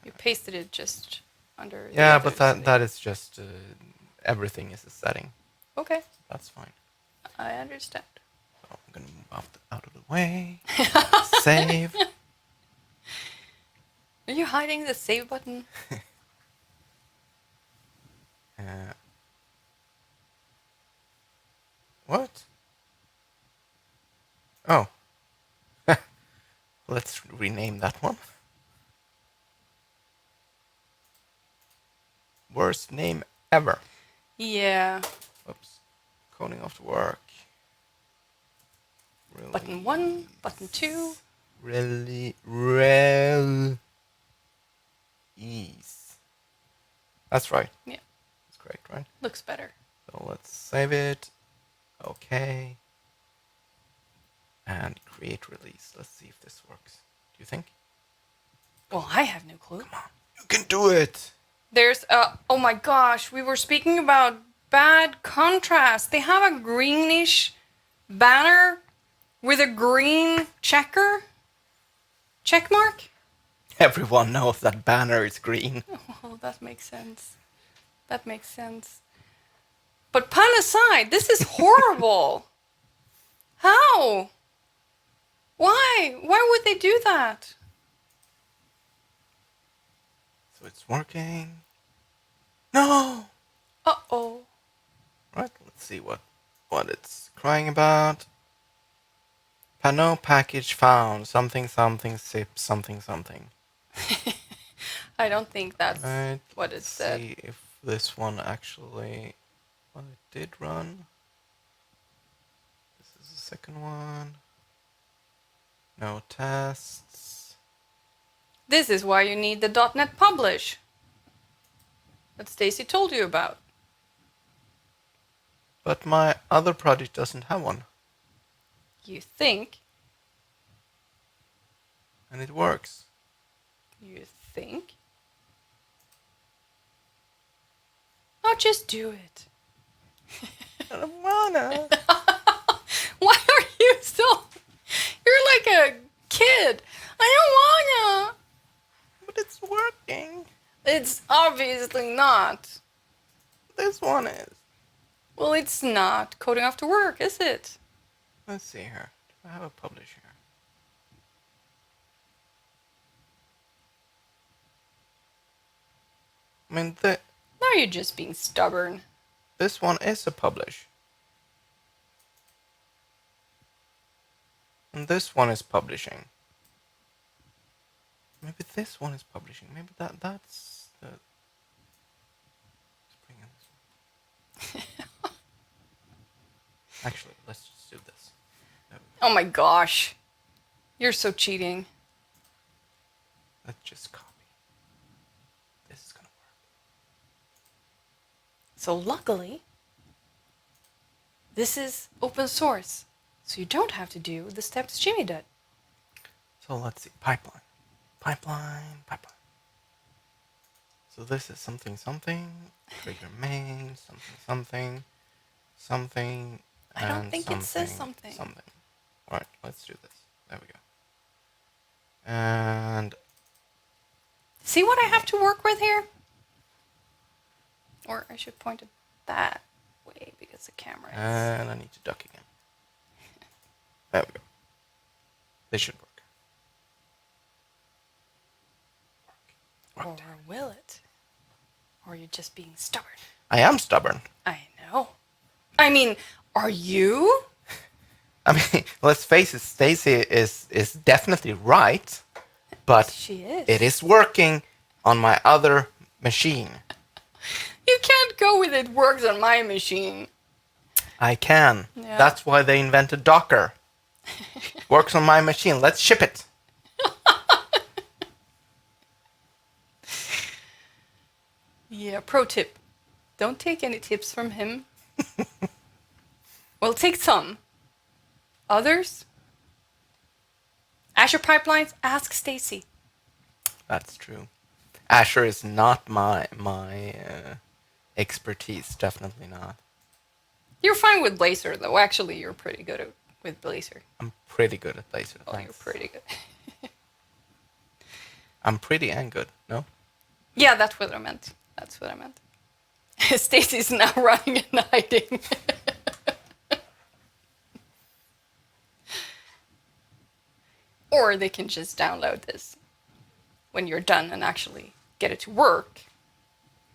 You pasted it just under. the yeah, other but setting. that is just everything is a setting. Okay, That's fine. I understand. So I'm gonna move out of the way. Save. Are you hiding the save button? What? Oh. Let's rename that one. Worst name ever. Yeah. Oops. Coding off to work. Button 1, button 2. Ease. That's right. Yeah, That's great, right? looks better. So let's save it. Okay. And create release. Let's see if this works. Do you think? Well, I have no clue. Come on. You can do it. There's oh my gosh, we were speaking about bad contrast. They have a greenish banner with a green check mark. Everyone knows that banner is green. Oh, that makes sense. That makes sense. But pun aside, this is horrible. How? Why? Why would they do that? So it's working. No! Uh-oh. Right, let's see what it's crying about. No package found. Something zip something. I don't think that's Right. what it Let's said. see if this one actually. Well, it did run. This is the second one. No tests. This is why you need the .NET Publish that Stacy told you about. But my other project doesn't have one. You think? And it works. You think? Oh, just do it. I don't wanna. Why are you so... You're like a kid. I don't wanna. But it's working. It's obviously not. This one is. Well, it's not coding after work, is it? Let's see here. Do I have a publish here? I mean, Now you're just being stubborn. this one is a publish. And this one is publishing. Maybe this one is publishing. Maybe that's the... Let's bring in this one. Actually, let's just do this. There we go. Oh my gosh. You're so cheating. Let's just copy. This is gonna work. So luckily, this is open source. So you don't have to do the steps Jimmy did. So let's see. Pipeline. Pipeline. So this is something. Trigger main. Something. I don't and think it says something. Alright, let's do this. There we go. And See what I have to work with here? Or I should point it that way because the camera is... And I need to duck again. There we go. This should work. Or will it? Or are you just being stubborn? I am stubborn. I know. I mean, are you? I mean, let's face it, Stacy is definitely right, but She is. it is working on my other machine. You can't go with it works on my machine. I can. Yeah. That's why they invented Docker. Works on my machine. Let's ship it. Yeah, pro tip. Don't take any tips from him. Well, take some. Others? Azure pipelines, ask Stacy. That's true. Azure is not my expertise. Definitely not. You're fine with Blazor, though. Actually, you're pretty good with Blazor. I'm pretty good at Blazor. Oh, Thanks. you're pretty good. I'm pretty and good. No. Yeah, that's what I meant. That's what I meant. Stacy's now running and hiding. Or they can just download this when you're done and actually get it to work.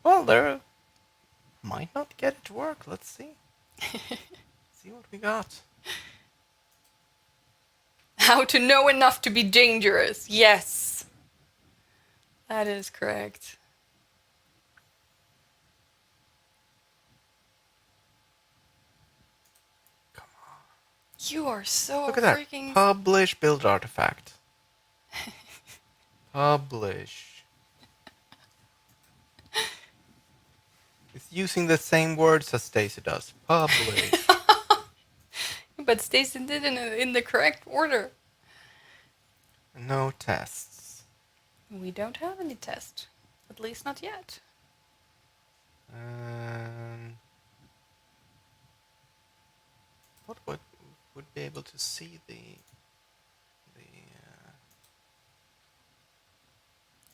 Well, there might not get it to work. Let's see. See what we got. How to know enough to be dangerous. Yes. That is correct. Come on. You are so Look at that. freaking... Publish build artifact. Publish. It's using the same words as Stacy does. Publish. But Stacy did it in the correct order. No tests. We don't have any test. At least not yet. What would be able to see the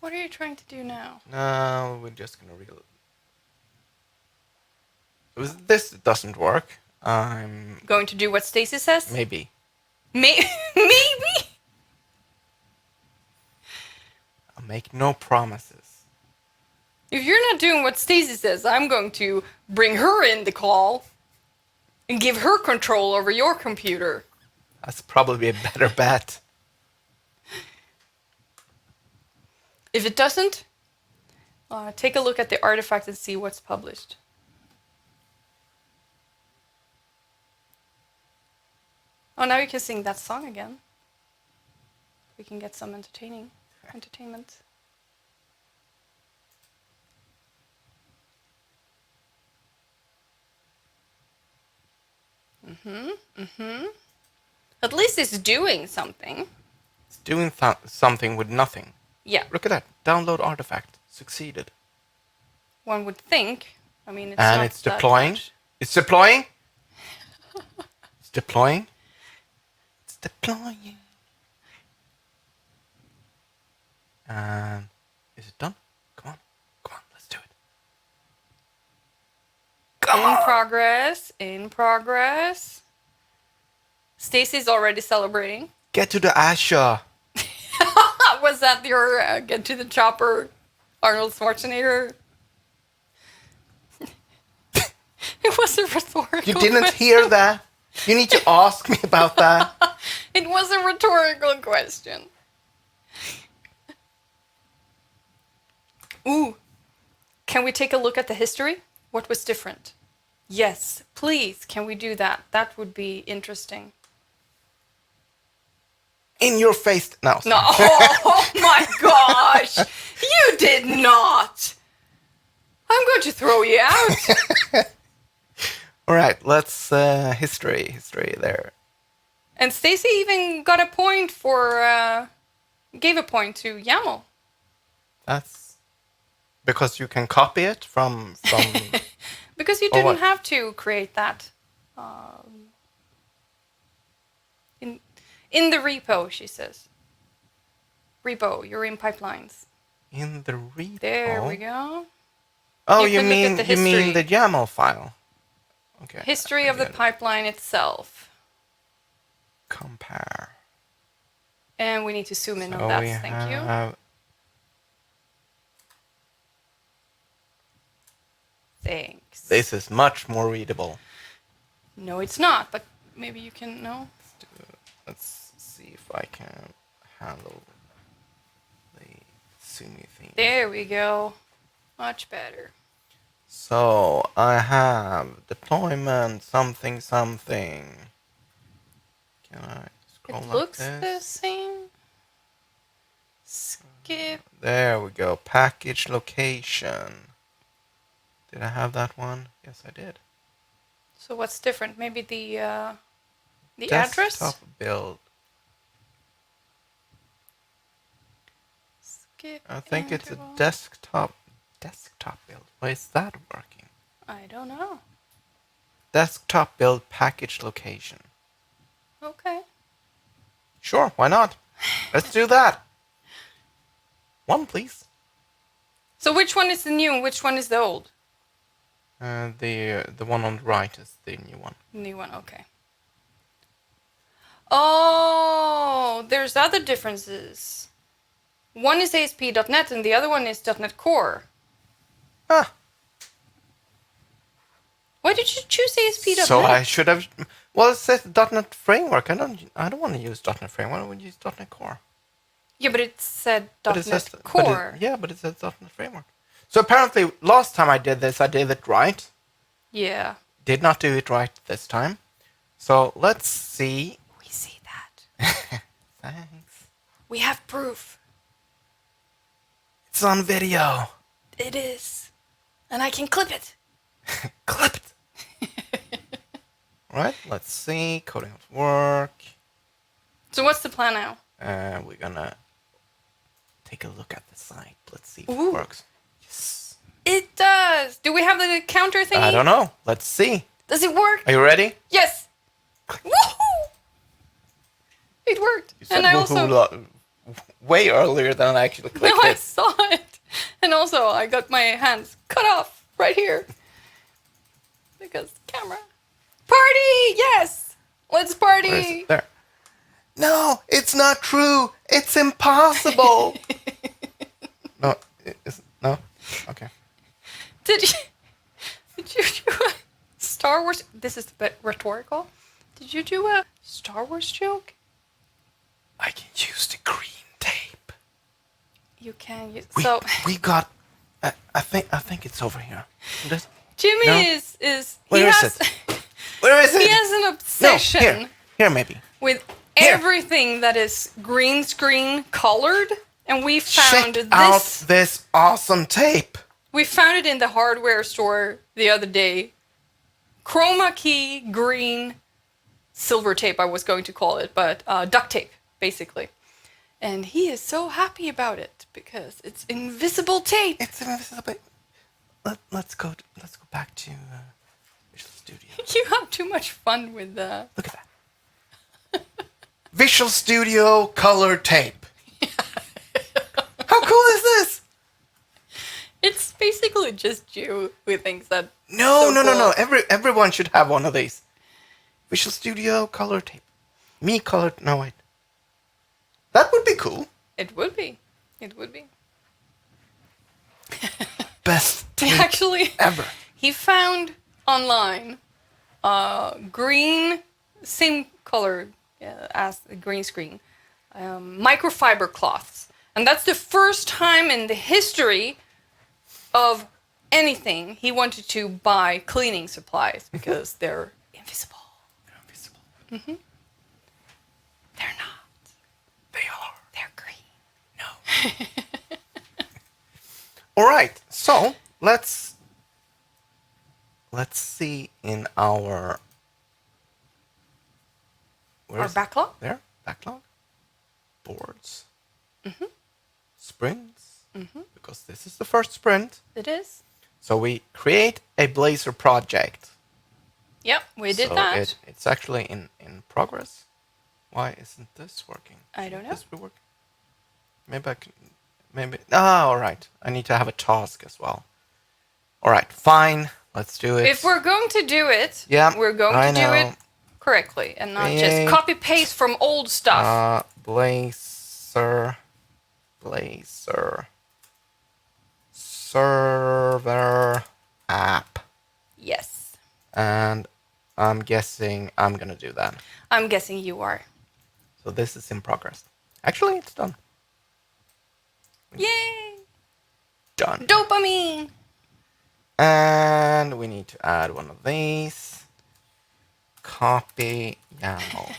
What are you trying to do now? No, we're just gonna this doesn't work. I'm Going to do what Stacy says? maybe. Maybe? I'll make no promises. If you're not doing what Stacy says, I'm going to bring her in the call and give her control over your computer. That's probably a better bet. If it doesn't, Take a look at the artifact and see what's published. Oh, now you can sing that song again. We can get some entertainment. At least it's doing something. It's doing something with nothing. Yeah. Look at that. Download artifact. Succeeded. One would think. I mean, it's and not it's deploying. Much. It's deploying. It's deploying. It's deploying. And is it done? Come on. Come on. Let's do it. Come on. In progress. Stacy's already celebrating. Get to the Azure. Was that your get to the chopper, Arnold Schwarzenegger? It was a rhetorical You didn't question. hear that? You need to ask me about that. It was a rhetorical question. Ooh. Can we take a look at the history? What was different? Yes, please. Can we do that? That would be interesting. In your face. No. No. Oh my gosh. You did not. I'm going to throw you out. All right. Let's history there. And Stacy even got a point for gave a point to YAML. That's because you can copy it from Because you Or what? didn't have to create that. In the repo, she says. Repo, you're in pipelines. in the repo. There we go. Oh, You you can look at mean the you mean history. the YAML file? Okay. History I of the get it. pipeline itself. Compare. And we need to zoom in So on that. we Thank you. have Thanks. This is much more readable. No, it's not, but maybe you can know. Let's see if I can handle the zoomy thing. There we go. Much better. So I have deployment something. Can I scroll It like looks the this? same. Skip. There we go. Package location. Did I have that one? Yes, I did. So what's different? Maybe the address? Desktop build. Skip. I think it's a interval. desktop build. Why is that working? I don't know. Desktop build package location. Okay. Sure, why not? Let's do that. One, please. So which one is the new and which one is the old? The one on the right is the new one. New one, okay. Oh, there's other differences. One is ASP.NET and the other one is .NET Core. Ah, Why did you choose ASP.NET? so I should have. Well, it says .NET Framework. I don't want to use .NET Framework. I want to use .NET Core. Yeah, but it said But .NET it says Core. but it says .NET Framework. So apparently, last time I did this, I did it right. Yeah. Did not do it right this time. So let's see. We see that. Thanks. We have proof. It's on video. It is. And I can clip it. Clip it. Right, let's see. Coding at work. So what's the plan now? We're gonna take a look at the site. Let's see if Ooh. it works. Yes. It does. Do we have the counter thingy? I don't know. Let's see. Does it work? Are you ready? Yes. Woohoo! It worked. You said And I woohoo also way earlier than I actually no, clicked I it. saw it. And also I got my hands cut off right here. Because camera. Party! Yes! Let's Where is party! it? There. No, it's not true. It's impossible. No, no. Okay. Did you do a Star Wars? This is a bit rhetorical. Did you do a Star Wars joke? I can use the green tape. You can use We got I think it's over here. Jimmy No? is Where is it? Where is it? he has an obsession No, here maybe. with Here. everything that is green screen colored, and we found Check out this awesome tape. We found it in the hardware store the other day. Chroma key green silver tape, I was going to call it, but duct tape, basically. And he is so happy about it because it's invisible tape. It's invisible. Let's go back to Visual Studio. You have too much fun with that. Look at that. Visual Studio color tape. How cool is this? It's basically just you who thinks that. No. Cool. Everyone should have one of these. Visual Studio color tape. Me colored. No, wait. That would be cool. It would be. It would be. Best tape Actually, ever. he found online green, same color as the green screen, microfiber cloths. And that's the first time in the history of anything he wanted to buy cleaning supplies because they're invisible. They're invisible. Mm-hmm. They're not. They are. They're green. No. All right. So let's see in our Our backlog? There, backlog, boards, Mm-hmm. sprints. Mm-hmm. Because this is the first sprint. It is. So we create a Blazor project. Yep, we did so that. It's actually in progress. Why isn't this working? I don't know. This will work. Maybe I can. Maybe. Ah, all right. I need to have a task as well. All right, fine. Let's do it. If we're going to do it, Yeah, we're going I to do know. it correctly and not Create, just copy paste from old stuff. Blazor server app. Yes. And I'm guessing I'm gonna do that. I'm guessing you are. So this is in progress. Actually, it's done. Yay! Done. Dopamine! And we need to add one of these. Copy YAML.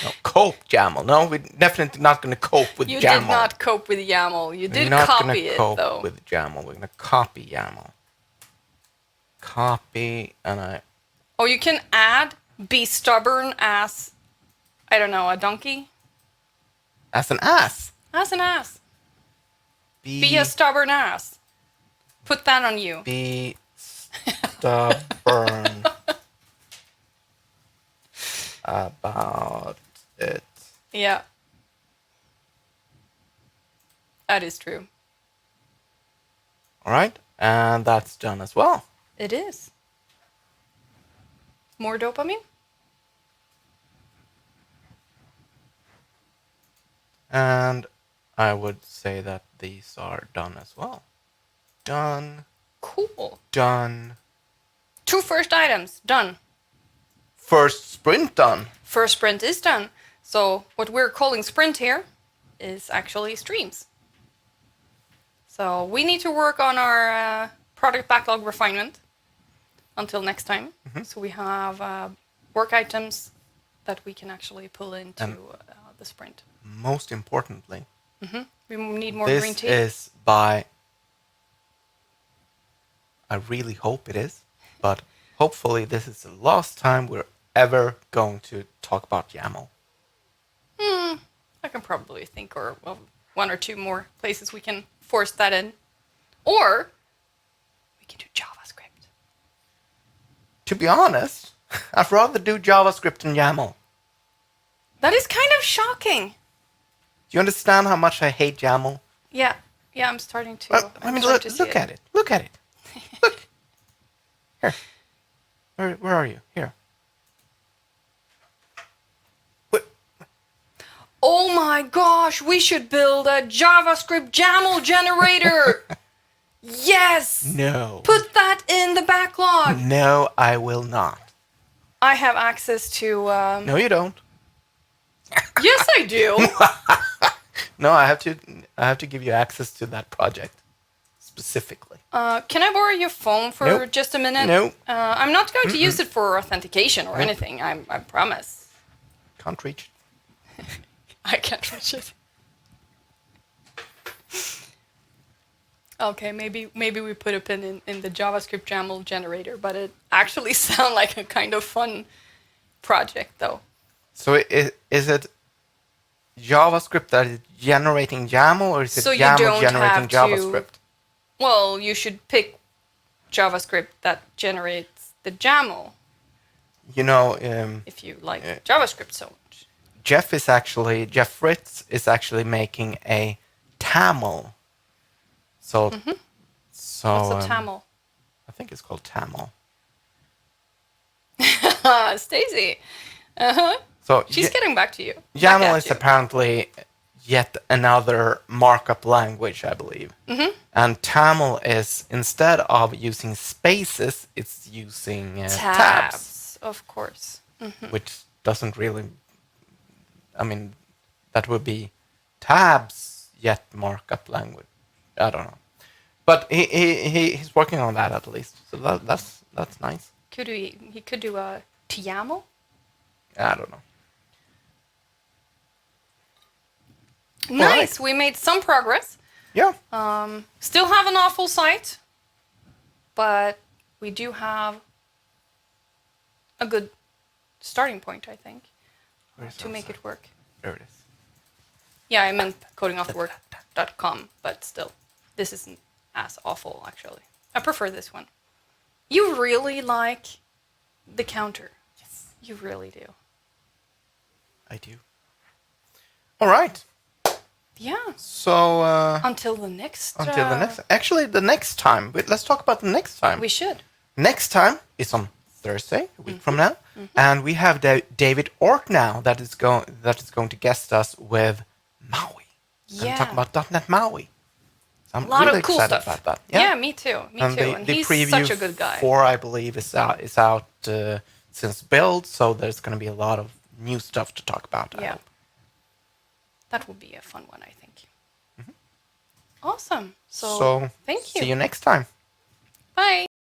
No, cope YAML. No, we're definitely not going to cope with You YAML. did not cope with YAML. You We're did not copy gonna it, cope though. with YAML. We're going to copy YAML. Copy, and I... Oh, you can add be stubborn as, I don't know, a donkey? As an ass. As an ass. Be a stubborn ass. Put that on you. Be stubborn about it. Yeah. That is true. All right, and that's done as well. It is. More dopamine? And I would say that these are done as well. Done. Cool. Done. 2 first items. Done. First sprint done. First sprint is done. So what we're calling sprint here is actually streams. So we need to work on our product backlog refinement until next time. Mm-hmm. So we have work items that we can actually pull into the sprint. Most importantly, We need more green this tea. is by... I really hope it is, but hopefully this is the last time we're ever going to talk about YAML. I can probably think of 1 or 2 more places we can force that in. Or we can do JavaScript. To be honest, I'd rather do JavaScript than YAML. That is kind of shocking. Do you understand how much I hate YAML? Yeah, I'm starting to. I mean, look at it. Look at it. Look. Here. Where are you? Here. What? Oh my gosh, we should build a JavaScript YAML generator. Yes. No. Put that in the backlog. No, I will not. I have access to. No, you don't. Yes, I do. No, I have to give you access to that project. specifically. Can I borrow your phone for Nope. just a minute? No. I'm not going to use it for authentication or anything. I promise. Can't reach it. I can't reach it. Okay, maybe we put a pin in the JavaScript YAML generator, but it actually sounds like a kind of fun project, though. So is it JavaScript that is generating YAML, or is it So you YAML don't generating have to- JavaScript? Well, you should pick JavaScript that generates the YAML You know, if you like JavaScript so much. Jeff Fritz is actually making a TAML. So, What's a TAML? I think it's called TAML. Stacy. So She's getting back to you. Back YAML at is you. apparently yet another markup language, I believe. And TAML is, instead of using spaces, it's using tabs, Of course. which doesn't really. I mean, that would be tabs yet markup language. I don't know, but he's working on that at least. So that's nice. He could do a YAML. I don't know. Nice. We made some progress. Yeah. Still have an awful site, but we do have a good starting point, I think, to make it work. There it is. Yeah, I meant codingoffwork.com, but still, this isn't as awful, actually. I prefer this one. You really like the counter. Yes, You really do. I do. All right. Yeah. So Until the next... Actually, the next time. Let's talk about the next time. We should. Next time is on Thursday, a week from now, and we have David Ork now that is going to guest us with Maui. Yeah. And talk about .NET Maui. So I'm A lot really of cool excited stuff. about that. Yeah, me too. And And the he's preview such a good guy. for, I believe, is out since build, so there's going to be a lot of new stuff to talk about. I Yeah. hope. That would be a fun one, I think. Awesome. So thank you. see you next time. Bye.